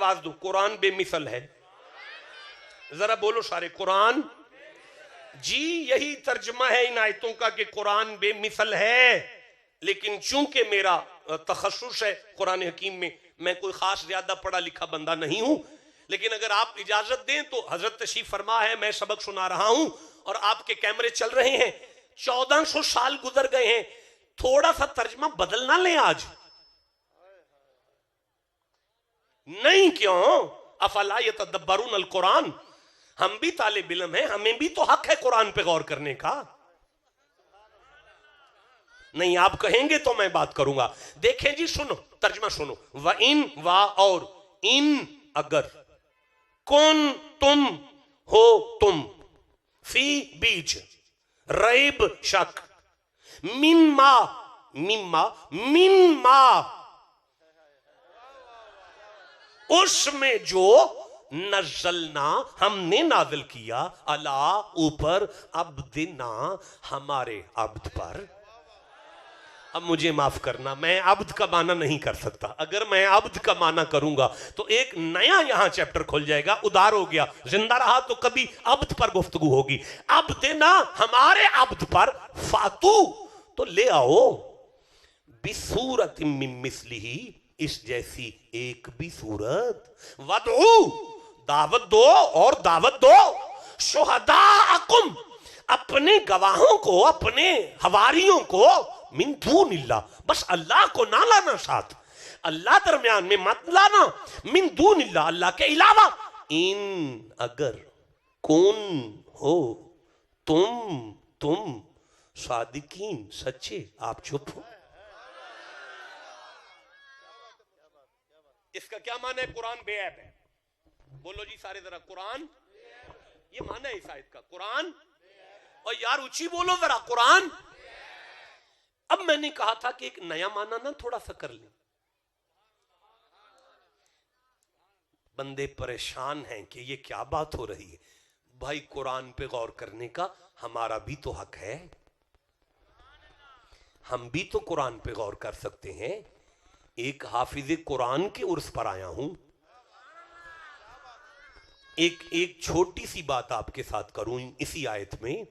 آواز دو, قرآن بے مثل ہے. ذرا بولو سارے, قرآن. جی یہی ترجمہ ہے ان آیتوں کا کہ قرآن بے مثل ہے, لیکن چونکہ میرا تخصص ہے قرآن حکیم میں, میں کوئی خاص زیادہ پڑھا لکھا بندہ نہیں ہوں, لیکن اگر آپ اجازت دیں تو حضرت تشریف فرما ہے, میں سبق سنا رہا ہوں اور آپ کے کیمرے چل رہے ہیں, 1400 سال گزر گئے ہیں, تھوڑا سا ترجمہ بدل نہ لیں آج. نہیں کیوں؟ افلا یتدبرون القرآن, ہم بھی طالب علم ہیں, ہمیں بھی تو حق ہے قرآن پہ غور کرنے کا. نہیں آپ کہیں گے تو میں بات کروں گا. دیکھیں جی سنو ترجمہ سنو, وَإِن وا اور ان اگر, کن تم ہو تم, فی بیچ, ریب شک, من ما اس میں جو, نزلنا ہم نے نازل کیا, علی اوپر, عبدنا ہمارے عبد پر. اب مجھے معاف کرنا, میں عبد کا معنی نہیں کر سکتا. اگر میں عبد کا معنی کروں گا تو ایک نیا یہاں چیپٹر کھل جائے گا, ادار ہو گیا, زندہ رہا تو کبھی عبد پر گفتگو ہوگی. عبدنا ہمارے عبد پر, فاتو تو لے آؤ, بصورت من مثلہ اس جیسی ایک بھی صورت, ودعو دعوت دو اور دعوت دو, شہداءکم اپنے گواہوں کو, اپنے حواریوں کو, من دون اللہ بس اللہ کو نہ لانا ساتھ, اللہ درمیان میں مت لانا, من دون اللہ اللہ کے علاوہ, ان اگر, کون ہو تم صادقین سچے. آپ چپ ہو. اس کا کیا معنی ہے قرآن بے عیب ہے؟ بولو جی سارے ذرا, قرآن, یہ معنی ہے اس آیت کا, قرآن. اور یار اونچی بولو ذرا, قرآن. اب میں نے کہا تھا کہ ایک نیا معنی نہ تھوڑا سا کر لیں. بندے پریشان ہیں کہ یہ کیا بات ہو رہی ہے. بھائی قرآن پہ غور کرنے کا ہمارا بھی تو حق ہے, ہم بھی تو قرآن پہ غور کر سکتے ہیں. ایک حافظ قرآن کے عرس پر آیا ہوں. ایک چھوٹی سی بات آپ کے ساتھ کروں اسی آیت میں.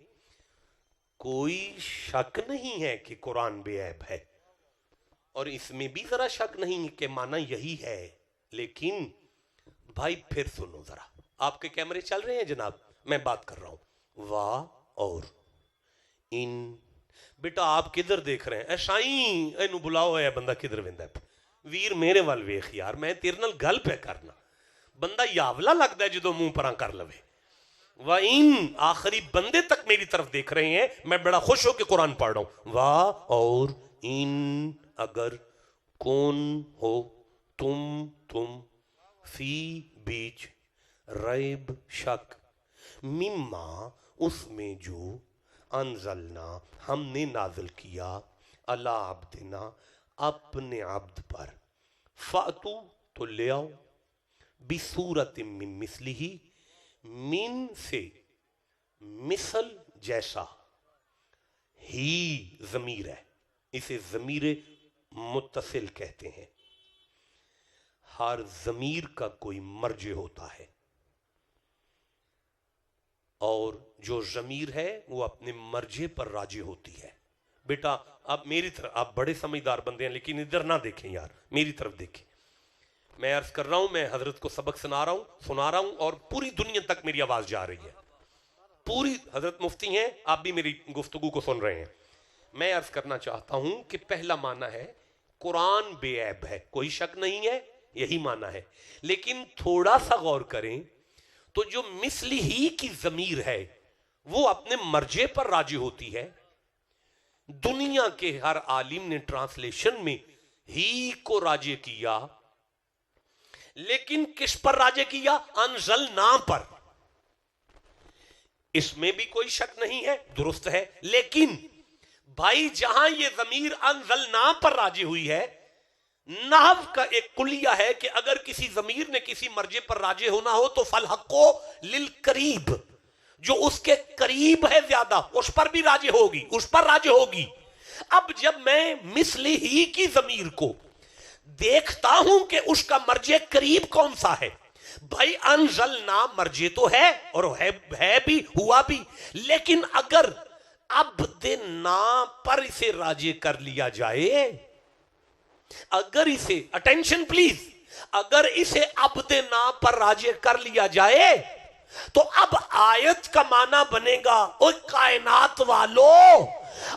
کوئی شک نہیں ہے کہ قرآن بے عیب ہے, اور اس میں بھی ذرا شک نہیں کہ معنی یہی ہے, لیکن بھائی پھر سنو ذرا, آپ کے کیمرے چل رہے ہیں جناب, میں بات کر رہا ہوں. وا اور ان, بیٹا آپ کدھر دیکھ رہے ہیں؟ اے شائیں اینو بلاؤ, اے بندہ کدھر ویندا ہے؟ ویر میرے وال ویخ یار, میں تیرے نال گل پہ کرنا. بندہ یاولا لگتا ہے جدو منہ پراں کر لوے. وَإِن آخری بندے تک میری طرف دیکھ رہے ہیں, میں بڑا خوش ہو کہ قرآن پڑھ رہا ہوں. وا اور ان اگر, کون ہو تم فی بیچ, ریب شک, مما اس میں جو, انزلنا ہم نے نازل کیا, علی عبدنا اپنے عبد پر, فاتو تو لے آؤ, بصورت من مثلہ من سے, مثل جیسا, ہی ضمیر ہے, اسے ضمیر متصل کہتے ہیں. ہر ضمیر کا کوئی مرجع ہوتا ہے, اور جو ضمیر ہے وہ اپنے مرجع پر راجع ہوتی ہے. بیٹا آپ میری طرف, آپ بڑے سمجھدار بندے ہیں لیکن ادھر نہ دیکھیں یار, میری طرف دیکھیں. میں عرض کر رہا ہوں, میں حضرت کو سبق سنا رہا ہوں اور پوری دنیا تک میری آواز جا رہی ہے. پوری, حضرت مفتی ہیں, آپ بھی میری گفتگو کو سن رہے ہیں. میں عرض کرنا چاہتا ہوں کہ پہلا معنی ہے قرآن بے عیب ہے, کوئی شک نہیں ہے, یہی معنی ہے. لیکن تھوڑا سا غور کریں تو جو مثل ہی کی ضمیر ہے وہ اپنے مرجع پر راجع ہوتی ہے. دنیا کے ہر عالم نے ٹرانسلیشن میں ہی کو راجع کیا, لیکن کس پر راجع کیا؟ انزلنا پر. اس میں بھی کوئی شک نہیں ہے, درست ہے. لیکن بھائی جہاں یہ ضمیر انزلنا پر راجع ہوئی ہے, نحو کا ایک کلیہ ہے کہ اگر کسی ضمیر نے کسی مرجع پر راجع ہونا ہو تو فالحق للقریب, جو اس کے قریب ہے زیادہ اس پر بھی راجع ہوگی, اس پر راجع ہوگی. اب جب میں مثل ہی کی ضمیر کو دیکھتا ہوں کہ اس کا مرجع قریب کون سا ہے. بھائی انزلنا مرجع تو ہے اور ہے بھی ہوا بھی، لیکن اگر عبدنا پر اسے راجع کر لیا جائے، اگر اسے اٹینشن پلیز، اگر اسے عبدنا پر راجع کر لیا جائے تو اب آیت کا معنی بنے گا اوہ کائنات والو،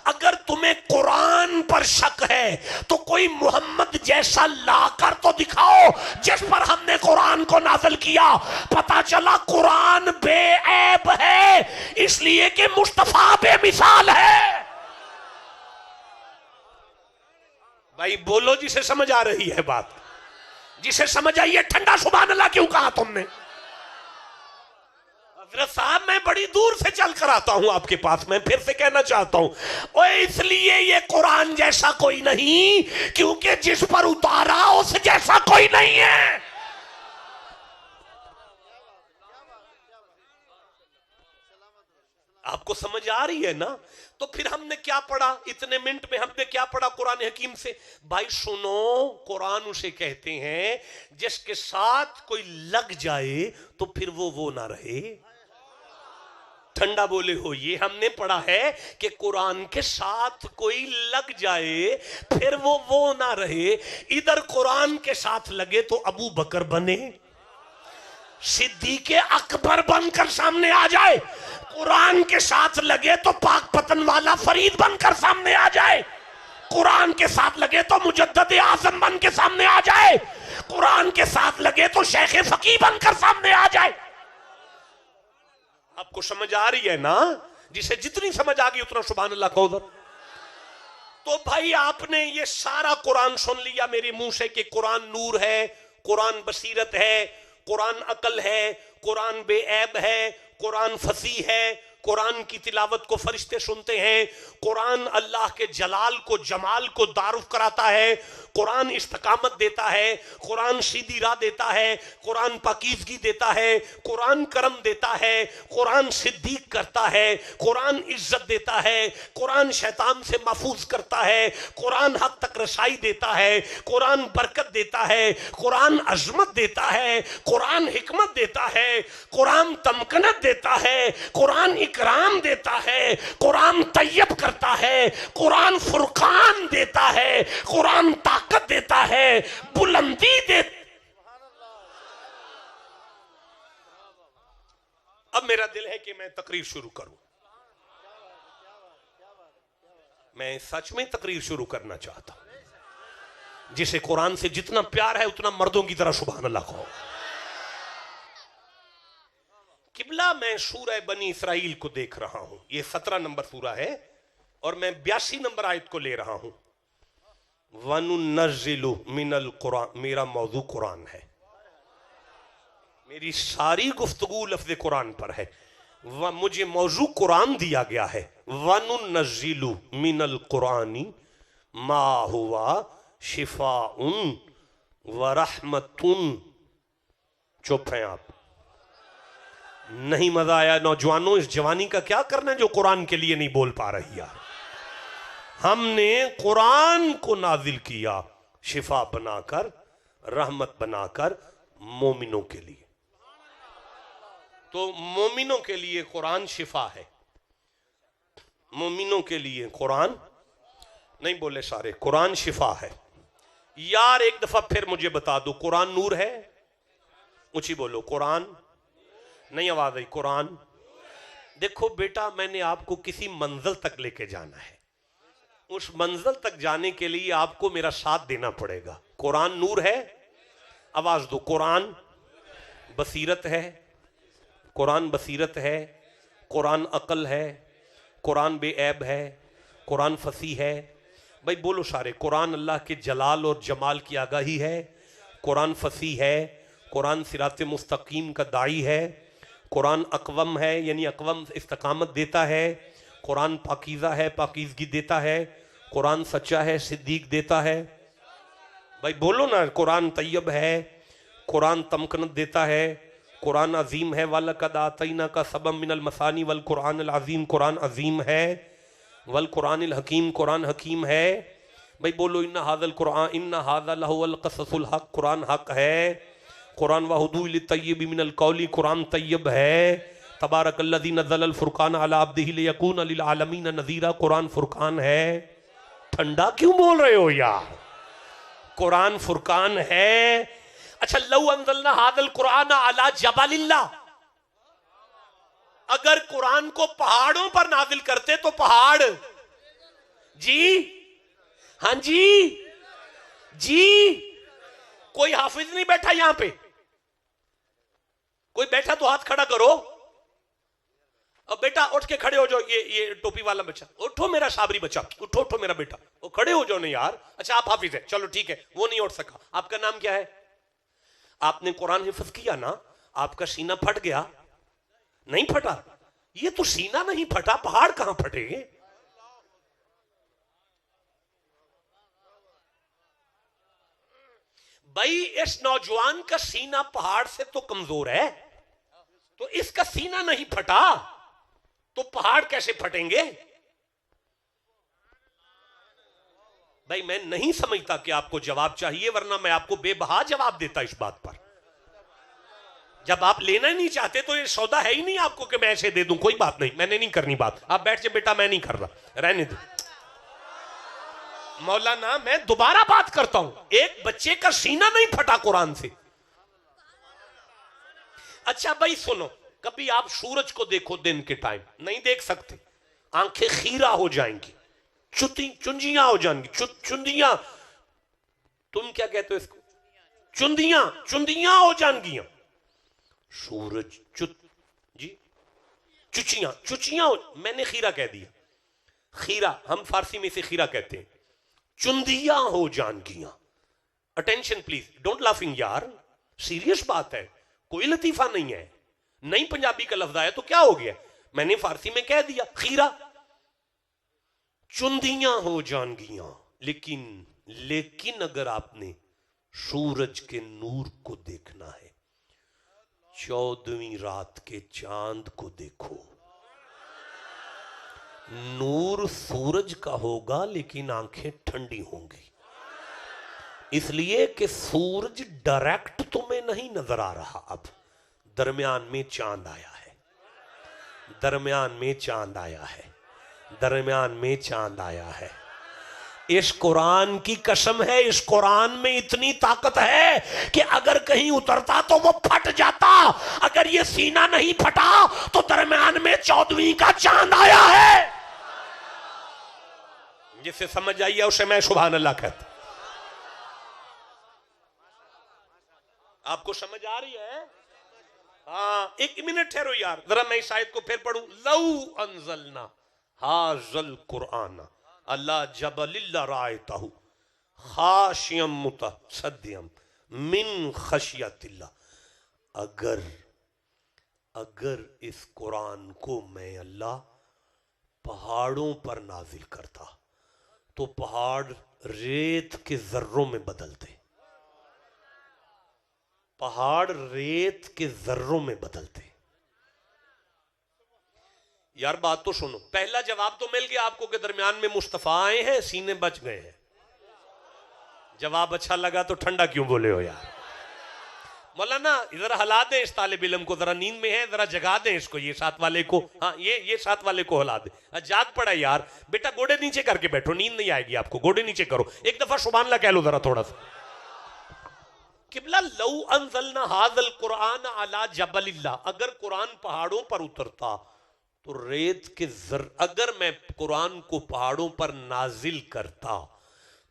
اگر تمہیں قرآن پر شک ہے تو کوئی محمد جیسا لا کر تو دکھاؤ جس پر ہم نے قرآن کو نازل کیا. پتا چلا قرآن بے عیب ہے اس لیے کہ مصطفیٰ بے مثال ہے. بھائی بولو جسے سمجھ آ رہی ہے بات، جسے سمجھ آئی ہے ٹھنڈا سبحان اللہ کیوں کہا تم نے؟ حضرت صاحب میں بڑی دور سے چل کر آتا ہوں آپ کے پاس، میں پھر سے کہنا چاہتا ہوں اس لیے یہ قرآن جیسا کوئی نہیں کیونکہ جس پر اتارا اس جیسا کوئی نہیں ہے. آپ کو سمجھ آ رہی ہے نا؟ تو پھر ہم نے کیا پڑھا اتنے منٹ میں؟ ہم نے کیا پڑھا قرآن حکیم سے؟ بھائی سنو، قرآن اسے کہتے ہیں جس کے ساتھ کوئی لگ جائے تو پھر وہ نہ رہے. ٹھنڈا بولے ہو، یہ ہم نے پڑھا ہے کہ قرآن کے ساتھ کوئی لگ جائے پھر وہ نہ رہے. ادھر قرآن کے ساتھ لگے تو ابو بکر بنے، صدیق اکبر بن کر سامنے آ جائے، قرآن کے ساتھ لگے تو پاک پتن والا فرید بن کر سامنے آ جائے، قرآن کے ساتھ لگے تو مجدد اعظم بن کے سامنے آ جائے، قرآن کے ساتھ لگے تو شیخ فقیہ بن کر سامنے آ جائے. آپ کو سمجھ آ رہی ہے نا؟ جسے جتنی سمجھ آ گئی اتنا سبحان اللہ کہو ادھر. تو بھائی آپ نے یہ سارا قرآن سن لیا میرے منہ سے کہ قرآن نور ہے، قرآن بصیرت ہے، قرآن عقل ہے، قرآن بے عیب ہے، قرآن فصیح ہے، قرآن کی تلاوت کو فرشتے سنتے ہیں، قرآن اللہ کے جلال کو جمال کو تعارف کراتا ہے، قرآن استقامت دیتا ہے، قرآن سیدھی راہ دیتا ہے، قرآن پاکیزگی دیتا ہے، قرآن کرم دیتا ہے، قرآن صدیق کرتا ہے، قرآن عزت دیتا ہے، قرآن شیطان سے محفوظ کرتا ہے، قرآن حق تک رسائی دیتا ہے، قرآن برکت دیتا ہے، قرآن عظمت دیتا ہے، قرآن حکمت دیتا ہے، قرآن تمکنت دیتا ہے، قرآن اکرام دیتا ہے، قرآن طیب کرتا ہے، قرآن فرقان دیتا ہے، قرآن طاقت دیتا ہے، بلندی دیتا. اب میرا دل ہے کہ میں تقریر شروع کروں، میں سچ میں تقریر شروع کرنا چاہتا ہوں. جسے قرآن سے جتنا پیار ہے اتنا مردوں کی طرح سبحان اللہ کہو. قبلہ میں سورہ بنی اسرائیل کو دیکھ رہا ہوں، یہ 17 نمبر سورہ ہے اور میں 82 نمبر آیت کو لے رہا ہوں. وَنُنَزِّلُ مِنَ الْقُرْآنِ، میرا موضوع قرآن ہے، میری ساری گفتگو لفظ قرآن پر ہے، مجھے موضوع قرآن دیا گیا ہے. وَنُنَزِّلُ مِنَ الْقُرْآنِ مَا هُوَ شِفَاءٌ وَرَحْمَةٌ. چپ ہیں آپ؟ نہیں مزہ آیا؟ نوجوانوں اس جوانی کا کیا کرنا ہے جو قرآن کے لیے نہیں بول پا رہی ہے؟ ہم نے قرآن کو نازل کیا شفا بنا کر، رحمت بنا کر مومنوں کے لیے. تو مومنوں کے لیے قرآن شفا ہے، مومنوں کے لیے قرآن نہیں بولے سارے، قرآن شفا ہے. یار ایک دفعہ پھر مجھے بتا دو، قرآن نور ہے؟ اونچی بولو، قرآن نہیں آواز آئی، قرآن. دیکھو بیٹا، میں نے آپ کو کسی منزل تک لے کے جانا ہے، اس منزل تک جانے کے لیے آپ کو میرا ساتھ دینا پڑے گا. قرآن نور ہے؟ آواز دو. قرآن بصیرت ہے، قرآن بصیرت ہے، قرآن عقل ہے، قرآن بے عیب ہے، قرآن فصیح ہے. بھائی بولو سارے، قرآن اللہ کے جلال اور جمال کی آگاہی ہے، قرآن فصیح ہے، قرآن صراط مستقیم کا داعی ہے، قرآن اقوم ہے یعنی اقوم استقامت دیتا ہے، قرآن پاکیزہ ہے، پاکیزگی دیتا ہے، قرآن سچا ہے، صدیق دیتا ہے. بھائی بولو نا، قرآن طیب ہے، قرآن تمکنت دیتا ہے، قرآن عظیم ہے. وَلَقَدْ آتَيْنَاكَ سَبْعًا مِنَ الْمَثَانِي وَالْقُرْآنِ الْعَظِيمِ، قرآن عظیم ہے. وَالْقُرْآنِ الْحَكِيمِ، قرآن حکیم ہے. بھائی بولو ان ھذا القرآن ان ھذا لہو القصص الحق، قرآن حق ہے. قرآن وہدو للطیب من القول، قرآن طیب ہے. تبارک الذی نزل الفرقان علی عبدہ لیکون للعالمین نذیرا، قرآن فرقان ہے. ٹھنڈا کیوں بول رہے ہو یار؟ قرآن فرقان ہے. اچھا لو انزلنا ھذا القرآن علی جبل اللہ، اگر قرآن کو پہاڑوں پر نازل کرتے تو پہاڑ جی ہاں جی کوئی حافظ نہیں بیٹھا یہاں پہ؟ کوئی بیٹھا تو ہاتھ کھڑا کرو. اب بیٹا اٹھ کے کھڑے ہو جاؤ. یہ ٹوپی والا بچہ اٹھو، میرا صابری بچہ اٹھو میرا بیٹا، وہ کھڑے ہو جاؤ. نہیں یار، اچھا آپ حافظ ہیں، چلو ٹھیک ہے، وہ نہیں اٹھ سکا. آپ کا نام کیا ہے؟ آپ نے قرآن حفظ کیا نا، آپ کا سینہ پھٹ گیا؟ نہیں پھٹا. یہ تو سینہ نہیں پھٹا، پہاڑ کہاں پھٹے گے؟ بھائی اس نوجوان کا سینہ پہاڑ سے تو کمزور ہے، تو اس کا سینہ نہیں پھٹا تو پہاڑ کیسے پھٹیں گے؟ بھائی میں نہیں سمجھتا کہ آپ کو جواب چاہیے، ورنہ میں آپ کو بے بہا جواب دیتا اس بات پر. جب آپ لینا ہی نہیں چاہتے تو یہ سودا ہے ہی نہیں آپ کو کہ میں ایسے دے دوں. کوئی بات نہیں، میں نے نہیں کرنی بات. آپ بیٹھ جائے بیٹا، میں نہیں کر رہا، رہنے دو. مولانا میں دوبارہ بات کرتا ہوں، ایک بچے کا سینہ نہیں پھٹا قرآن سے. اچھا بھائی سنو، کبھی آپ سورج کو دیکھو دن کے ٹائم، نہیں دیکھ سکتے، آنکھیں خیرہ ہو جائیں گی، چنجیاں ہو جائیں گی. چندیاں، تم کیا کہتے ہو اس کو؟ چندیاں ہو جائیں گی. سورج جی چچیاں میں نے خیرہ کہہ دیا. خیرہ ہم فارسی میں سے خیرہ کہتے ہیں. چندیاں ہو جان گیاں. اٹینشن پلیز، ڈونٹ لافنگ یار، سیریس بات ہے، کوئی لطیفہ نہیں ہے. نہیں پنجابی کا لفظ آیا تو کیا ہو گیا؟ میں نے فارسی میں کہہ دیا خیرہ. چندیاں ہو جان گیاں. لیکن اگر آپ نے سورج کے نور کو دیکھنا ہے، 14ویں رات کے چاند کو دیکھو. نور سورج کا ہوگا لیکن آنکھیں ٹھنڈی ہوں گی، اس لیے کہ سورج ڈائریکٹ تمہیں نہیں نظر آ رہا. اب درمیان میں چاند آیا ہے، درمیان میں چاند آیا ہے، درمیان میں چاند آیا ہے. اس قرآن کی قسم ہے، اس قرآن میں اتنی طاقت ہے کہ اگر کہیں اترتا تو وہ پھٹ جاتا. اگر یہ سینہ نہیں پھٹا تو درمیان میں 14ویں کا چاند آیا ہے. جسے سمجھ آئیے اسے میں سبحان اللہ کہتا. آپ کو سمجھ آ رہی ہے؟ ہاں ایک منٹ ٹھہرو یار، ذرا میں اس آیت کو پھر پڑھوں. لو انزلنا ھذا القرآن علی جبل لرأیتہ خاشعا متصدعا من خشیۃ اللہ. اگر اس قرآن کو میں اللہ پہاڑوں پر نازل کرتا تو پہاڑ ریت کے ذروں میں بدلتے. پہاڑ ریت کے ذروں میں بدلتے. یار بات تو سنو، پہلا جواب تو مل گیا آپ کو کہ درمیان میں مصطفیٰ آئے ہیں، سینے بچ گئے ہیں. جواب اچھا لگا تو ٹھنڈا کیوں بولے ہو یار؟ مولانا ذرا ہلا دیں اس طالب علم کو، ذرا نیند میں ہے، ذرا جگا دیں اس کو، یہ ساتھ والے کو. ہاں یہ ساتھ والے کو ہلا دیں. جاگ پڑا یار بیٹا، گوڑے نیچے کر کے بیٹھو، نیند نہیں آئے گی آپ کو. گوڑے نیچے کرو، ایک دفعہ سبحان اللہ کہہ لو ذرا تھوڑا سا. قبلہ لو انزلنا ھذا القرآن علی جبل اللہ، اگر قرآن پہاڑوں پر اترتا تو ریت کے اگر میں قرآن کو پہاڑوں پر نازل کرتا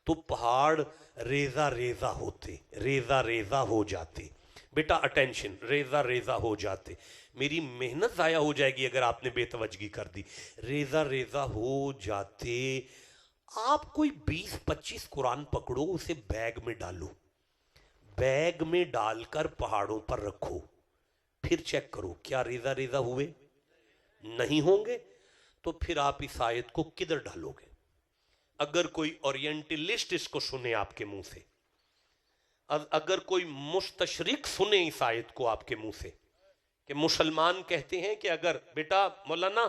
تو پہاڑ ریزہ ریزہ ہوتے، ریزہ ریزہ ہو جاتے. بیٹا اٹینشن، ریزہ ریزہ ہو جاتے. میری محنت ضائع ہو جائے گی اگر آپ نے بے توجہی کر دی. ریزہ ریزہ ہو جاتے. آپ کوئی 20-25 قرآن پکڑو، اسے بیگ میں ڈالو، بیگ میں ڈال کر پہاڑوں پر رکھو، پھر چیک کرو کیا ریزہ ریزہ ہوئے؟ نہیں ہوں گے تو پھر آپ اس آیت کو کدھر ڈالو گے؟ اگر کوئی اورینٹلسٹ اس کو سنے آپ کے منہ سے، اگر کوئی مستشرق سنے اس آیت کو آپ کے منہ سے، کہ مسلمان کہتے ہیں کہ اگر بیٹا مولانا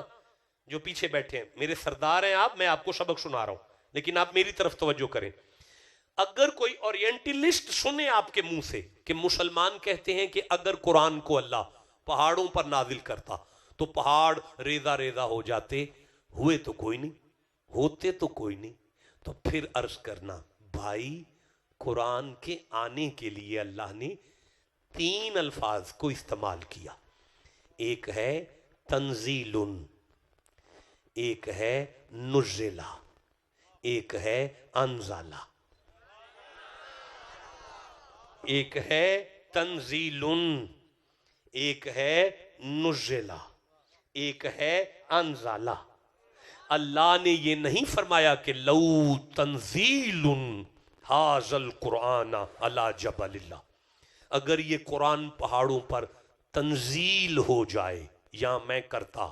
جو پیچھے بیٹھے ہیں میرے سردار ہیں آپ، میں آپ کو سبق سنا رہا ہوں، لیکن آپ میری طرف توجہ کریں. اگر کوئی اورینٹلسٹ سنے آپ کے منہ سے کہ مسلمان کہتے ہیں کہ اگر قرآن کو اللہ پہاڑوں پر نازل کرتا تو پہاڑ ریزہ ریزہ ہو جاتے، ہوئے تو کوئی نہیں، ہوتے تو کوئی نہیں، تو پھر عرض کرنا بھائی قرآن کے آنے کے لیے اللہ نے 3 الفاظ کو استعمال کیا. ایک ہے تنزیل، ایک ہے نزلہ، ایک ہے انزلہ. ایک ہے تنزیل، ایک ہے نزلہ، ایک ہے انزلہ. اللہ نے یہ نہیں فرمایا کہ لو تنزیل ھذا القرآن علی جبل اللہ، اگر یہ قرآن پہاڑوں پر تنزیل ہو جائے یا میں کرتا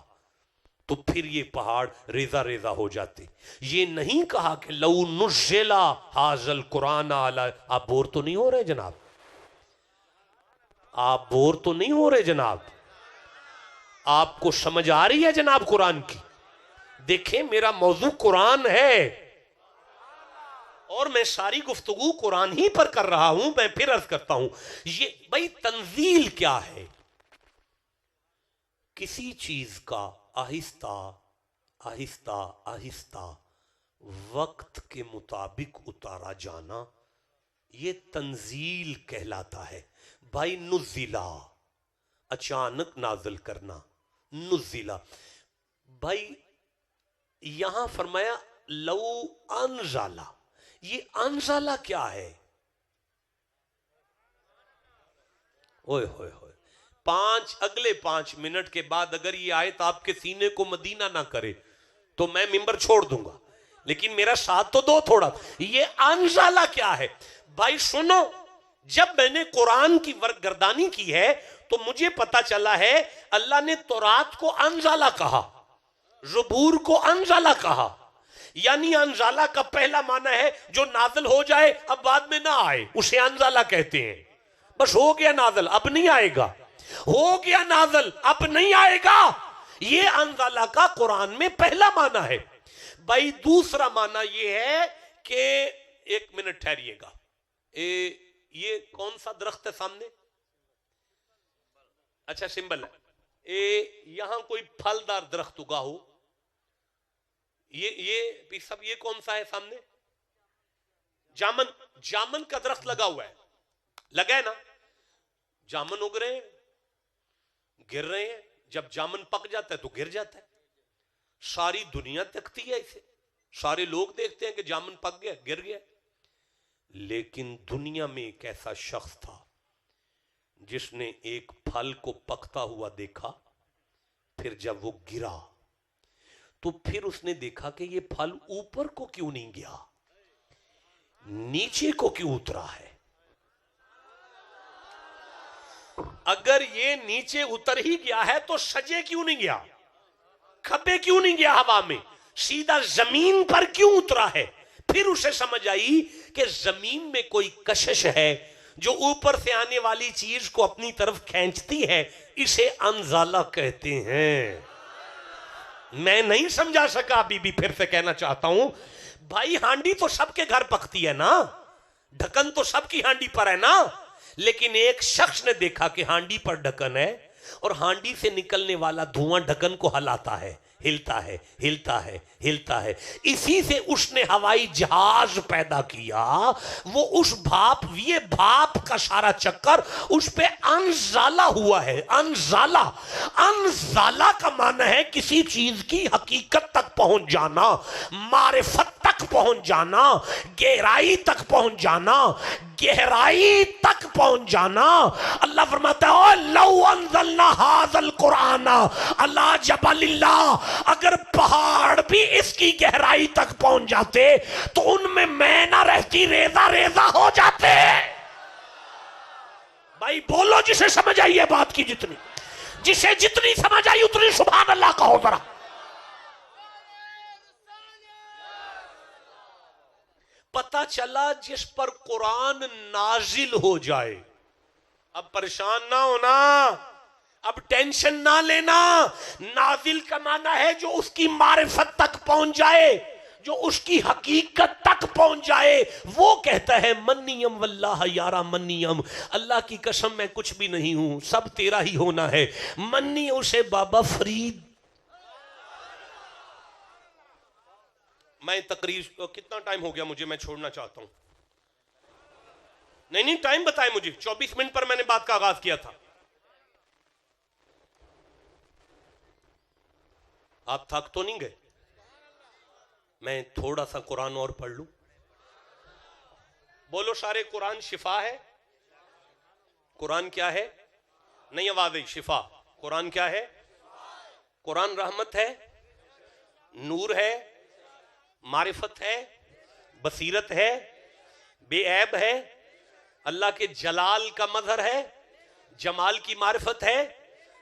تو پھر یہ پہاڑ ریزہ ریزہ ہو جاتے. یہ نہیں کہا کہ لو نزل ھذا القرآن علی. آپ بور تو نہیں ہو رہے جناب؟ آپ بور تو نہیں ہو رہے جناب؟ آپ کو سمجھ آ رہی ہے جناب قرآن کی؟ دیکھیں میرا موضوع قرآن ہے اور میں ساری گفتگو قرآن ہی پر کر رہا ہوں. میں پھر عرض کرتا ہوں یہ بھائی تنزیل کیا ہے؟ کسی چیز کا آہستہ آہستہ آہستہ وقت کے مطابق اتارا جانا، یہ تنزیل کہلاتا ہے. بھائی نزلہ اچانک نازل کرنا، نزلہ. بھائی یہاں فرمایا لو انزلہ، یہ انزلہ کیا ہے؟ اوئے ہوئے ہوئے، اگلے 5 منٹ کے بعد اگر یہ آیت آپ کے سینے کو مدینہ نہ کرے تو میں ممبر چھوڑ دوں گا، لیکن میرا ساتھ تو دو تھوڑا. یہ انزلہ کیا ہے؟ بھائی سنو، جب میں نے قرآن کی ورگردانی کی ہے تو مجھے پتا چلا ہے اللہ نے تورات کو انزلہ کہا، زبور کو انزلہ کہا. یعنی انزلہ کا پہلا معنی ہے جو نازل ہو جائے اب بعد میں نہ آئے، اسے انزلہ کہتے ہیں. بس ہو گیا نازل، اب نہیں آئے گا، ہو گیا نازل، اب نہیں آئے گا. یہ انزلہ کا قرآن میں پہلا معنی ہے. بھائی دوسرا معنی یہ ہے کہ 1 منٹ ٹھہریے گا، یہ کون سا درخت ہے سامنے؟ اچھا سمبل ہے. یہاں کوئی پھلدار درخت اگا ہو، یہ سب یہ کون سا ہے سامنے؟ جامن کا درخت لگا ہوا ہے، لگا ہے نا؟ جامن اگ رہے ہیں، گر رہے ہیں. جب جامن پک جاتا ہے تو گر جاتا ہے. ساری دنیا دیکھتی ہے اسے، سارے لوگ دیکھتے ہیں کہ جامن پک گیا، گر گیا. لیکن دنیا میں ایک ایسا شخص تھا جس نے ایک پھل کو پکتا ہوا دیکھا، پھر جب وہ گرا تو پھر اس نے دیکھا کہ یہ پھل اوپر کو کیوں نہیں گیا، نیچے کو کیوں اترا ہے. اگر یہ نیچے اتر ہی گیا ہے تو سجے کیوں نہیں گیا، کھبے کیوں نہیں گیا ہوا میں، سیدھا زمین پر کیوں اترا ہے. پھر اسے سمجھ آئی کہ زمین میں کوئی کشش ہے جو اوپر سے آنے والی چیز کو اپنی طرف کھینچتی ہے، اسے انزلہ کہتے ہیں. میں نہیں سمجھا سکا، ابھی بھی پھر سے کہنا چاہتا ہوں. بھائی ہانڈی تو سب کے گھر پکتی ہے نا، ڈھکن تو سب کی ہانڈی پر ہے نا، لیکن ایک شخص نے دیکھا کہ ہانڈی پر ڈھکن ہے اور ہانڈی سے نکلنے والا دھواں ڈھکن کو ہلاتا ہے، ہلتا ہے ہلتا ہے ہلتا ہے. اسی سے اس نے ہوائی جہاز پیدا کیا. وہ اس بھاپ، یہ بھاپ کا سارا چکر اس پہ انزالہ ہوا ہے. انزالہ، انزالہ کا معنی ہے کسی چیز کی حقیقت تک پہنچ جانا، معرفت تک پہنچ جانا، گہرائی تک پہنچ جانا، گہرائی تک پہنچ جانا. اللہ فرماتا ہے لو انزلنا ھذا القرآن علی جبل اللہ، اگر پہاڑ بھی اس کی گہرائی تک پہنچ جاتے تو ان میں نہ رہتی، ریزہ ریزہ ہو جاتے. بھائی بولو جسے سمجھ آئی ہے بات کی، جسے جتنی سمجھ آئی اتنی سبحان اللہ کہو ذرا. پتا چلا جس پر قرآن نازل ہو جائے، اب پریشان نہ ہونا، اب ٹینشن نہ لینا. نازل کا معنی ہے جو اس کی معرفت تک پہنچ جائے، جو اس کی حقیقت تک پہنچ جائے وہ کہتا ہے منیم واللہ یارا منیم، اللہ کی قسم میں کچھ بھی نہیں ہوں، سب تیرا ہی ہونا ہے۔ منی اسے بابا فرید۔ میں تقریر کتنا ٹائم ہو گیا مجھے، میں چھوڑنا چاہتا ہوں۔ نہیں ٹائم بتائے مجھے، 24 منٹ پر میں نے بات کا آغاز کیا تھا۔ آپ تھک تو نہیں گئے؟ میں تھوڑا سا قرآن اور پڑھ لوں؟ بولو سارے، قرآن شفا ہے۔ قرآن کیا ہے؟ نہیں آواز ہے، شفا۔ قرآن کیا ہے؟ قرآن رحمت ہے، نور ہے، معرفت ہے، بصیرت ہے، بے عیب ہے، اللہ کے جلال کا مظہر ہے، جمال کی معرفت ہے،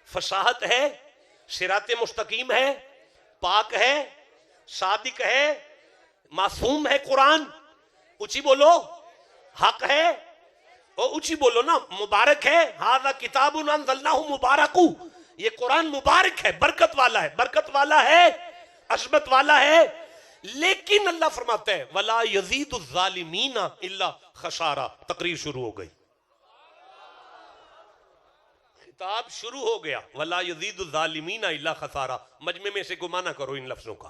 فصاحت ہے، صراط مستقیم ہے، پاک ہے، صادق ہے، معصوم ہے۔ قرآن اونچی بولو، حق ہے، اور اونچی بولو نا، مبارک ہے۔ ھذا کتاب انزلناہ مبارک، یہ قرآن مبارک ہے، برکت والا ہے، برکت والا ہے، عظمت والا ہے۔ لیکن اللہ فرماتا ہے وَلَا يَزِيدُ الظَّالِمِينَ إِلَّا خَسَارًا۔ تقریر شروع ہو گئی، خطاب شروع ہو گیا، وَلَا يَزِيدُ الظَّالِمِينَ إِلَّا خَسَارًا۔ مجمع میں سے گما نہ کرو ان لفظوں کا،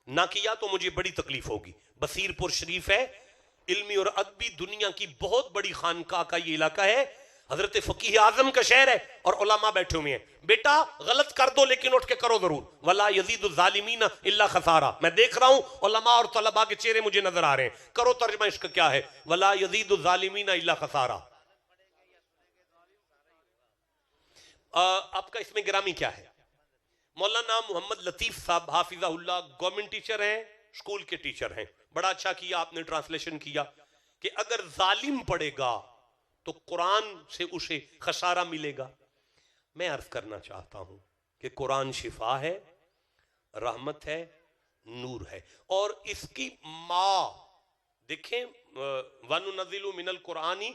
نہ کیا تو مجھے بڑی تکلیف ہوگی۔ بصیر پور شریف ہے، علمی اور ادبی دنیا کی بہت بڑی خانقاہ کا یہ علاقہ ہے، حضرت فقیہ اعظم کا شہر ہے، اور علماء بیٹھے ہوئے ہیں۔ بیٹا غلط کر دو لیکن اٹھ کے کرو ضرور۔ وَلَا يَزِيدُ الظَّالِمِينَ إِلَّا خَسَارًا۔ میں دیکھ رہا ہوں علماء اور طلباء کے چہرے مجھے نظر آ رہے ہیں، کرو ترجمہ اس کا کیا ہے۔ وَلَا يَزِيدُ الظَّالِمِينَ إِلَّا خَسَارًا۔ آپ کا اس میں گرامی کیا ہے؟ مولانا محمد لطیف صاحب حافظہ اللہ گورنمنٹ ٹیچر ہیں، اسکول کے ٹیچر ہیں۔ بڑا اچھا کیا آپ نے ٹرانسلیشن کیا کہ اگر ظالم پڑھے گا تو قرآن سے اسے خسارہ ملے گا۔ میں عرض کرنا چاہتا ہوں کہ قرآن شفا ہے، رحمت ہے، نور ہے، اور اس کی ماں دیکھیں، وَنُنَزِّلُ مِنَ الْقُرْآنِ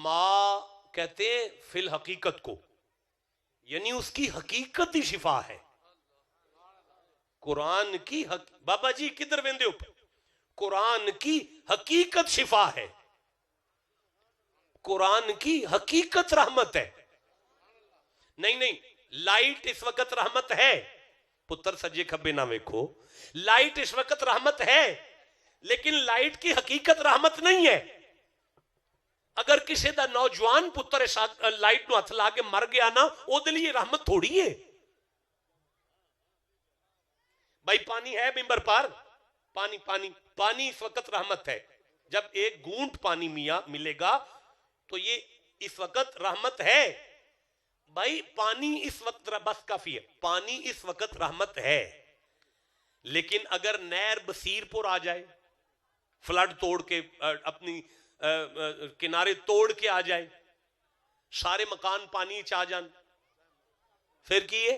ماں کہتے ہیں فی الحقیقت کو، یعنی اس کی حقیقت ہی شفا ہے۔ قرآن کی بابا جی کدھر ویندے ہو؟ قرآن کی حقیقت شفا ہے، قرآن کی حقیقت رحمت ہے۔ نہیں لائٹ اس وقت رحمت ہے، پتر سجے کھبے نہ ویکھو، لائٹ اس وقت رحمت ہے، لیکن لائٹ کی حقیقت رحمت نہیں ہے۔ اگر کسی دا نوجوان پتر لائٹ نو ہتھ لا کے مر گیا نا، او دے لیے رحمت تھوڑی ہے۔ بھائی پانی ہے ممبر پر، پانی اس وقت رحمت ہے۔ جب ایک گھونٹ پانی ملے گا تو یہ اس وقت رحمت ہے۔ بھائی پانی اس وقت بس کافی ہے، پانی اس وقت رحمت ہے، لیکن اگر نہر بصیر پور آ جائے، فلڈ توڑ کے اپنی کنارے توڑ کے آ جائے، سارے مکان پانی چاہ جان، پھر کیے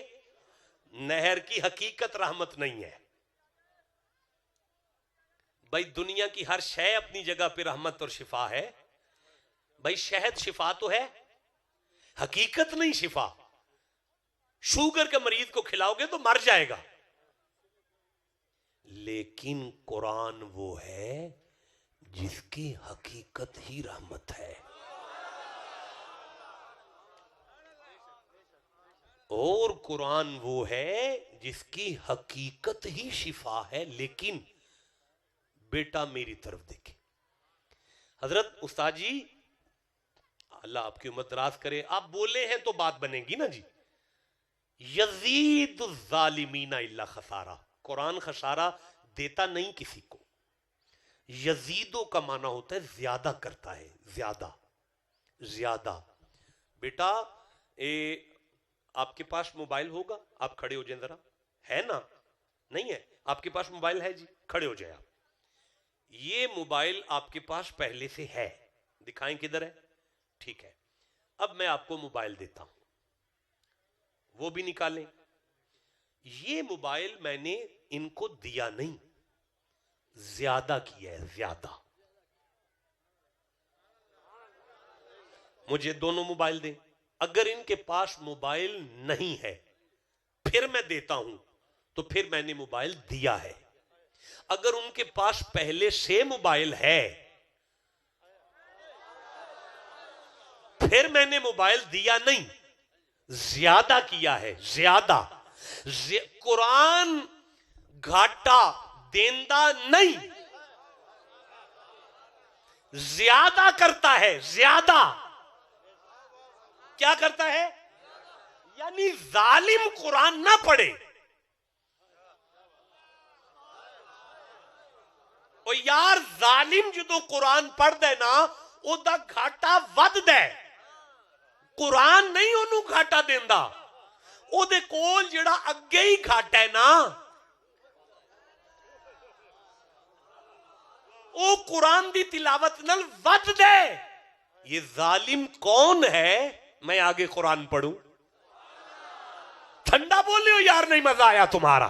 نہر کی حقیقت رحمت نہیں ہے۔ بھائی دنیا کی ہر شے اپنی جگہ پہ رحمت اور شفا ہے۔ بھائی شہد شفا تو ہے، حقیقت نہیں شفا۔ شوگر کے مریض کو کھلاؤ گے تو مر جائے گا، لیکن قرآن وہ ہے جس کی حقیقت ہی رحمت ہے، اور قرآن وہ ہے جس کی حقیقت ہی شفا ہے۔ لیکن بیٹا میری طرف دیکھیں، حضرت استاد جی اللہ آپ کی عمر دراز کرے، آپ بولے ہیں تو بات بنے گی نا جی۔ یزید الظالمین الا خسارہ، قرآن خسارہ دیتا نہیں کسی کو۔ یزیدو کا معنی ہوتا ہے زیادہ کرتا ہے، زیادہ۔ بیٹا آپ کے پاس موبائل ہوگا؟ آپ کھڑے ہو جائیں ذرا، ہے نا؟ نہیں ہے؟ آپ کے پاس موبائل ہے جی، کھڑے ہو جائیں آپ۔ یہ موبائل آپ کے پاس پہلے سے ہے، دکھائیں کدھر ہے؟ ٹھیک ہے، اب میں آپ کو موبائل دیتا ہوں، وہ بھی نکالیں۔ یہ موبائل میں نے ان کو دیا نہیں، زیادہ کیا ہے، زیادہ۔ مجھے دونوں موبائل دیں، اگر ان کے پاس موبائل نہیں ہے پھر میں دیتا ہوں تو پھر میں نے موبائل دیا ہے. اگر ان کے پاس پہلے سے موبائل ہے پھر میں نے موبائل دیا نہیں, زیادہ کیا ہے, زیادہ. قرآن گھاٹا دیندہ نہیں, زیادہ کرتا ہے. زیادہ کیا کرتا ہے؟ یعنی ظالم قرآن نہ پڑھے. اور یار ظالم جدو قرآن پڑھ دے نا او دا گھاٹا ود دے, قرآن نہیں انہوں گھاٹا دیندا. او دے کول جڑا اگے ہی گھاٹا ہے نا او قرآن دی تلاوت نل ود دے. یہ ظالم کون ہے؟ میں آگے قرآن پڑھوں. ٹھنڈا بولے ہو یار, نہیں مزہ آیا تمہارا.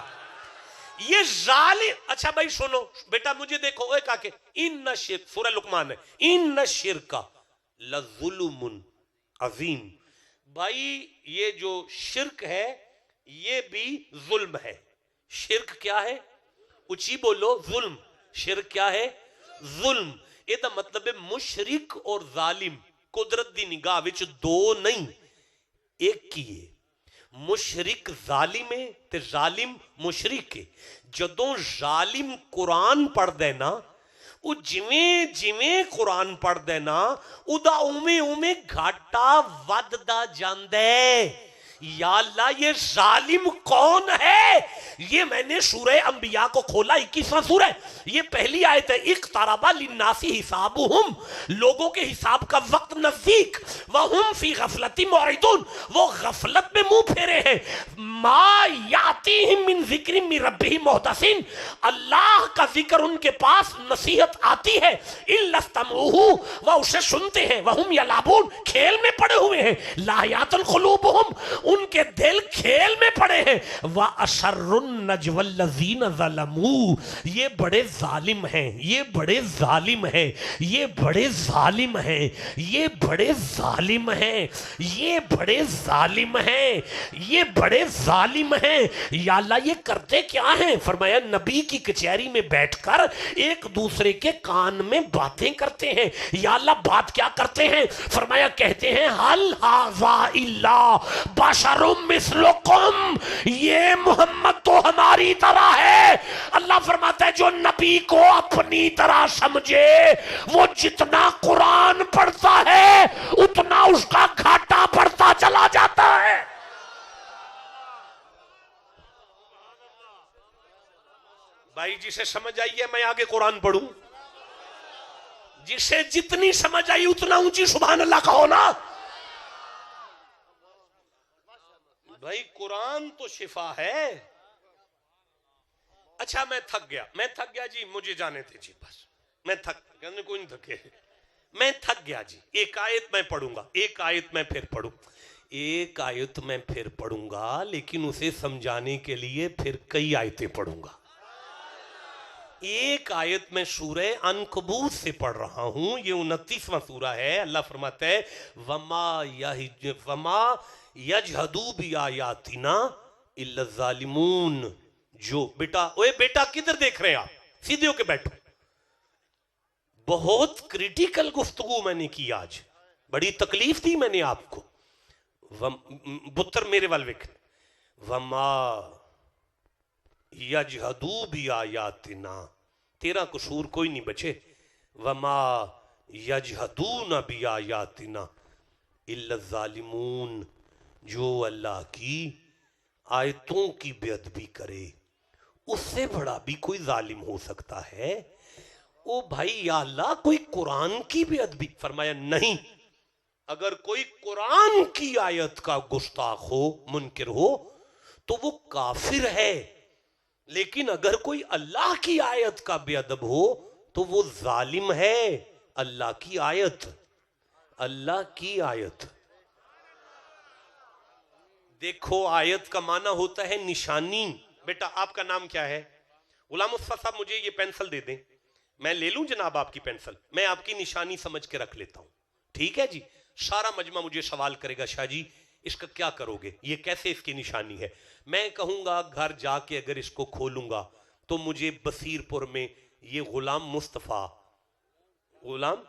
یہ ظالم. اچھا بھائی سنو بیٹا, مجھے دیکھو. اے کاکے, ان شرک, سورہ لقمان ہے, ان شرک لظلم عظیم. بھائی یہ جو شرک ہے یہ بھی ظلم ہے. شرک کیا ہے؟ اچھی بولو. ظلم. شرک کیا ہے؟ ظلم. یہ دا مطلب ہے مشرک اور ظالم قدرت دی نگاہ وچ دو نہیں, ایک کی ہے. مشرک ظالم ہے تے ظالم مشرک ہے. جدوں ظالم قرآن پڑھ دے نا, او جویں جویں قرآن پڑھ دے نا او دا اوویں اوویں گھاٹا وددا جاندے. یا اللہ یہ ظالم کون ہے؟ یہ میں نے سورہ انبیاء کو کھولا, 21واں سورہ, یہ پہلی آیت ہے. اقترب للناس حسابہم, لوگوں کے حساب کا وقت نزدیک. وہم فی غفلۃ معرضون, وہ غفلت میں منہ پھیرے ہیں. ما یاتیہم من ذکر من ربہم محدث, اللہ کا ذکر ان کے پاس نصیحت آتی ہے. الا استمعوہ, وہ اسے سنتے ہیں. وہم یلعبون, کھیل میں پڑے ہوئے ہیں. لاہیات قلوبہم, ان کے دل کھیل میں پڑے ہیں. وَأَسَرُّ النَّجْوَ الَّذِينَ ظَلَمُوا, یہ بڑے ظالم ہیں, یہ بڑے ظالم ہیں, یہ بڑے ظالم ہیں, یہ بڑے ظالم ہیں, یہ بڑے ظالم ہیں, یہ بڑے ظالم ہیں. یا اللہ یہ کرتے کیا ہیں؟ فرمایا نبی کی کچہری میں بیٹھ کر ایک دوسرے کے کان میں باتیں کرتے ہیں. یا اللہ بات کیا کرتے ہیں؟ فرمایا کہتے ہیں حل ھذا الا بشر مثلکم, یہ محمد تو ہماری طرح ہے. اللہ فرماتا ہے جو نبی کو اپنی طرح سمجھے وہ جتنا قرآن پڑھتا ہے اتنا اس کا گھاٹا پڑتا چلا جاتا ہے. بھائی جسے سمجھ آئی ہے میں آگے قرآن پڑھوں, جسے جتنی سمجھ آئی اتنا اونچی سبحان اللہ کہو نا. بھائی قرآن تو شفا ہے. اچھا میں تھک گیا جی, مجھے جانے تھے جی, بس میں تھک گیا. کوئی نہیں تھکے, میں تھک گیا جی. ایک آیت میں پڑھوں گا, ایک آیت میں پھر پڑھوں, ایک آیت میں پھر پڑھوں گا, لیکن اسے سمجھانے کے لیے پھر کئی آیتیں پڑھوں گا. ایک آیت میں سورہ عنکبوت سے پڑھ رہا ہوں, یہ 29واں سورہ ہے. اللہ فرماتا ہے وما یجہدوا بآیاتنا الا الظالمون. جو بیٹا, اوے بیٹا کدھر دیکھ رہے ہیں آپ؟ سیدھے ہو کے بیٹھو. بہت کریٹیکل گفتگو میں نے کی آج, بڑی تکلیف دی میں نے آپ کو. بتر میرے والوک وما یجہدوا بآیاتنا, تیرا قصور کوئی نہیں بچے. وما یجہدون بآیاتنا الا الظالمون, جو اللہ کی آیتوں کی بے ادبی کرے اس سے بڑا بھی کوئی ظالم ہو سکتا ہے؟ او بھائی یا اللہ کوئی قرآن کی بے ادبی. فرمایا نہیں, اگر کوئی قرآن کی آیت کا گستاخ ہو, منکر ہو, تو وہ کافر ہے. لیکن اگر کوئی اللہ کی آیت کا بے ادب ہو تو وہ ظالم ہے. اللہ کی آیت, اللہ کی آیت. دیکھو آیت کا معنی ہوتا ہے نشانی. بیٹا آپ کا نام کیا ہے؟ غلام مصطفیٰ صاحب مجھے یہ پینسل دے دیں, میں لے لوں جناب آپ کی پینسل, میں آپ کی نشانی سمجھ کے رکھ لیتا ہوں. ٹھیک ہے جی. سارا مجمع مجھے سوال کرے گا شاہ جی اس کا کیا کرو گے؟ یہ کیسے اس کی نشانی ہے؟ میں کہوں گا گھر جا کے اگر اس کو کھولوں گا تو مجھے بصیر پور میں یہ غلام مصطفیٰ، غلام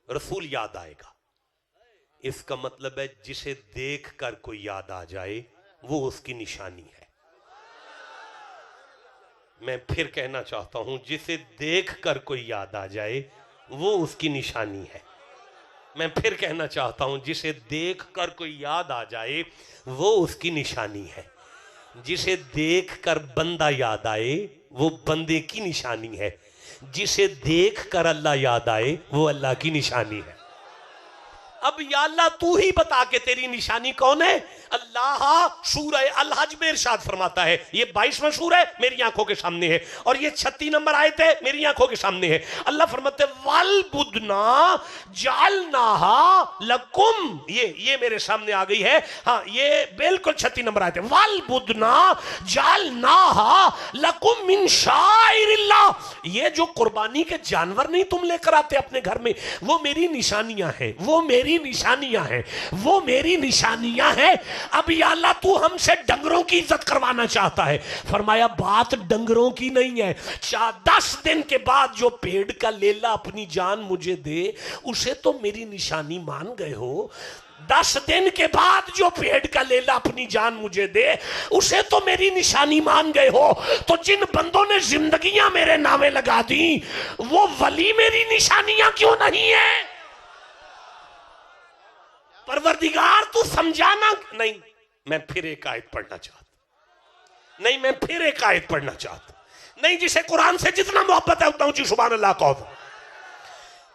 رسول یاد آئے گا۔ اس کا مطلب ہے جسے دیکھ کر کوئی یاد آ جائے وہ اس کی نشانی ہے۔ میں پھر کہنا چاہتا ہوں، جسے دیکھ کر کوئی یاد آ جائے وہ اس کی نشانی ہے۔ میں پھر کہنا چاہتا ہوں، جسے دیکھ کر کوئی یاد آ جائے وہ اس کی نشانی ہے۔ جسے دیکھ کر بندہ یاد آئے وہ بندے کی نشانی ہے۔ جسے دیکھ کر اللہ یاد آئے وہ اللہ کی نشانی ہے۔ اب یا اللہ تو ہی بتا کہ تیری نشانی کون ہے؟ اللہ سورہ الحج میں ارشاد فرماتا ہے، یہ 22واں سورہ ہے، میری آنکھوں کے سامنے ہے، اور یہ 36 نمبر آیت ہے، میری آنکھوں کے سامنے ہے۔ اللہ فرماتے ہیں وَالْبُدْنَا جَعَلْنَاهَا لَكُمْ، یہ میرے سامنے آ گئی ہے، ہاں یہ بالکل 36 نمبر آیت ہے۔ وَالْبُدْنَا جَعَلْنَاهَا لَكُمْ مِنْ شَعَائِرِ اللَّهِ، یہ جو قربانی کے جانور نہیں تم لے کر آتے اپنے گھر میں، وہ میری نشانیاں ہیں، وہ میری نشانیاں ہیں، وہ میری نشانیاں ہیں۔ اب یا اللہ تو ہم سے ڈنگروں کی عزت کروانا چاہتا ہے۔ فرمایا بات ڈنگروں کی نہیں ہے، 10 دن کے بعد جو پیڑ کا لیلا اپنی جان مجھے دے اسے تو میری نشانی مان گئے ہو۔ 10 دن کے بعد جو پیڑ کا لیلا اپنی جان مجھے دے اسے تو میری نشانی مان گئے ہو۔ تو جن بندوں نے زندگیاں میرے نامے لگا دی وہ ولی میری نشانیاں کیوں نہیں ہیں؟ پروردگار تو سمجھانا نہیں۔ میں پھر ایک آیت پڑھنا چاہتا، نہیں میں پھر ایک آیت پڑھنا چاہتا، نہیں جسے قرآن سے جتنا محبت ہے اتنا اونچی سبحان اللہ کہو۔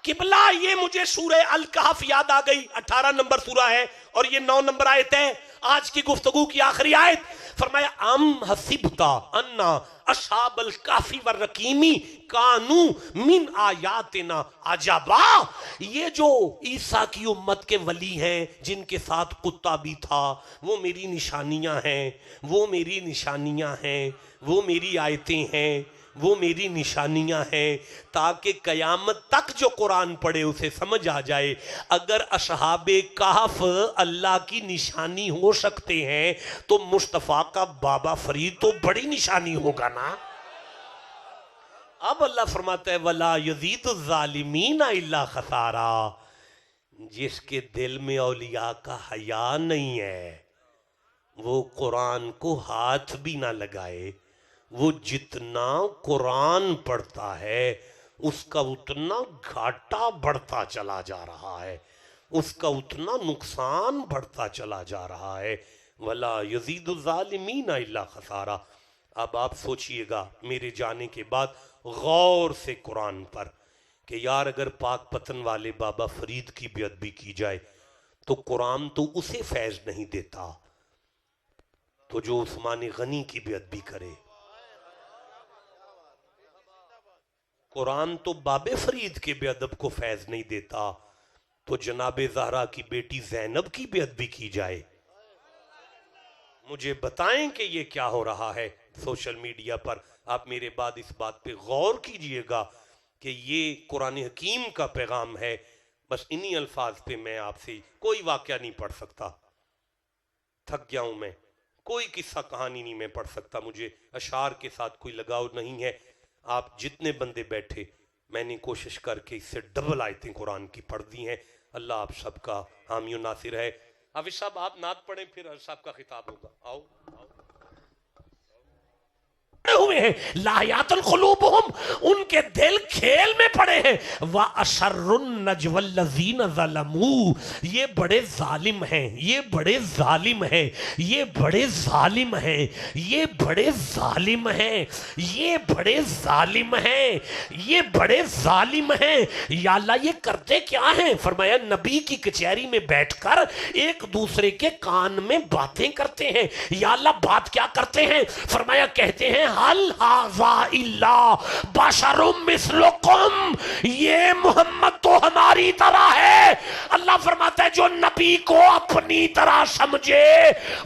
قبلہ یہ مجھے سورہ الکہف یاد آ گئی، 18 نمبر سورہ ہے اور یہ 9 نمبر آیت ہے، آج کی گفتگو کی آخری آیت۔ فرمایا ام حسبتا انا اصحاب الکہف والرقیم کانوا من آیاتنا عجبا، یہ جو عیسیٰ کی امت کے ولی ہیں جن کے ساتھ کتا بھی تھا، وہ میری نشانیاں ہیں، وہ میری نشانیاں ہیں، وہ میری آیتیں ہیں، وہ میری نشانیاں ہیں، تاکہ قیامت تک جو قرآن پڑھے اسے سمجھ آ جائے اگر اصحاب کہف اللہ کی نشانی ہو سکتے ہیں تو مصطفیٰ کا بابا فرید تو بڑی نشانی ہوگا نا۔ اب اللہ فرماتا ہے وَلَا يَزِيدُ الظَّالِمِينَ إِلَّا خَسَارًا، جس کے دل میں اولیاء کا حیا نہیں ہے وہ قرآن کو ہاتھ بھی نہ لگائے، وہ جتنا قرآن پڑھتا ہے اس کا اتنا گھاٹا بڑھتا چلا جا رہا ہے، اس کا اتنا نقصان بڑھتا چلا جا رہا ہے۔ وَلَا يَزِيدُ الظَّالِمِينَ إِلَّا خَسَارًا۔ اب آپ سوچئے گا میرے جانے کے بعد غور سے قرآن پر کہ یار اگر پاک پتن والے بابا فرید کی بھی ادبی کی جائے تو قرآن تو اسے فیض نہیں دیتا تو جو عثمان غنی کی بھی ادبی کرے، قرآن تو باب فرید کے بے ادب کو فیض نہیں دیتا تو جناب زہرا کی بیٹی زینب کی بے ادبی کی جائے۔ مجھے بتائیں کہ یہ کیا ہو رہا ہے سوشل میڈیا پر۔ آپ میرے بعد اس بات پہ غور کیجئے گا کہ یہ قرآن حکیم کا پیغام ہے۔ بس انہی الفاظ پہ میں آپ سے کوئی واقعہ نہیں پڑھ سکتا، تھک گیا ہوں میں، کوئی قصہ کہانی نہیں میں پڑھ سکتا، مجھے اشعار کے ساتھ کوئی لگاؤ نہیں ہے۔ آپ جتنے بندے بیٹھے میں نے کوشش کر کے اس سے ڈبل آیتیں قرآن کی پڑھ دی ہیں۔ اللہ آپ سب کا حامی و ناصر ہے۔ حافظ صاحب آپ نعت پڑھیں پھر صاحب کا خطاب ہوگا۔ آؤ ہوئے ہیں لاحیات القلوبہم، ان کے دل کھیل میں پڑے ہیں۔ وَأَسَرُّ النَّجْوَ الَّذِينَ ظَلَمُوا، یہ بڑے ظالم ہیں، یہ بڑے ظالم ہیں، یہ بڑے ظالم ہیں، یہ بڑے ظالم ہیں، یہ بڑے ظالم ہیں، یہ بڑے ظالم ہیں۔ یا اللہ یہ کرتے کیا ہیں؟ فرمایا نبی کی کچہری میں بیٹھ کر ایک دوسرے کے کان میں باتیں کرتے ہیں۔ یا اللہ بات کیا کرتے ہیں؟ فرمایا کہتے ہیں حل ھذا الا بشر مثلکم، یہ محمد تو ہماری طرح ہے۔ اللہ فرماتا ہے جو نبی کو اپنی طرح سمجھے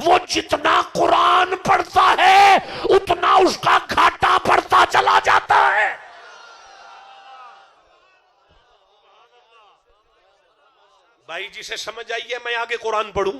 وہ جتنا قرآن پڑھتا ہے اتنا اس کا گھاٹا بڑھتا چلا جاتا ہے۔ بھائی جسے سمجھ آئی ہے میں آگے قرآن پڑھوں؟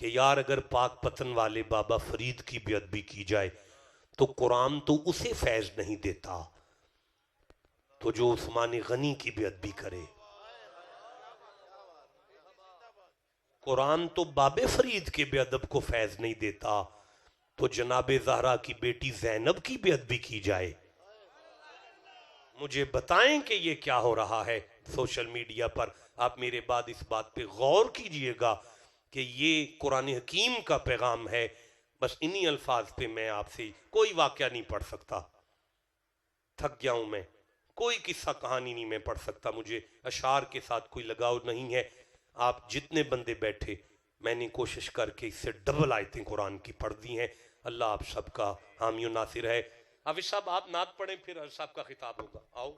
کہ یار اگر پاک پتن والے بابا فرید کی بھی ادبی کی جائے تو قرآن تو اسے فیض نہیں دیتا تو جو عثمان غنی کی بھی ادبی کرے. قرآن تو باب فرید کے بے ادب کو فیض نہیں دیتا تو جناب زہرا کی بیٹی زینب کی بے ادبی کی جائے. مجھے بتائیں کہ یہ کیا ہو رہا ہے سوشل میڈیا پر. آپ میرے بعد اس بات پہ غور کیجئے گا کہ یہ قرآن حکیم کا پیغام ہے. بس انہی الفاظ پہ میں آپ سے کوئی واقعہ نہیں پڑھ سکتا, تھک گیا ہوں میں. کوئی قصہ کہانی نہیں میں پڑھ سکتا, مجھے اشعار کے ساتھ کوئی لگاؤ نہیں ہے. آپ جتنے بندے بیٹھے میں نے کوشش کر کے اس سے ڈبل آیتیں قرآن کی پڑھ دی ہیں. اللہ آپ سب کا حامی و ناصر ہے. حافظ صاحب آپ نعت پڑھیں پھر صاحب کا خطاب ہوگا. آؤ.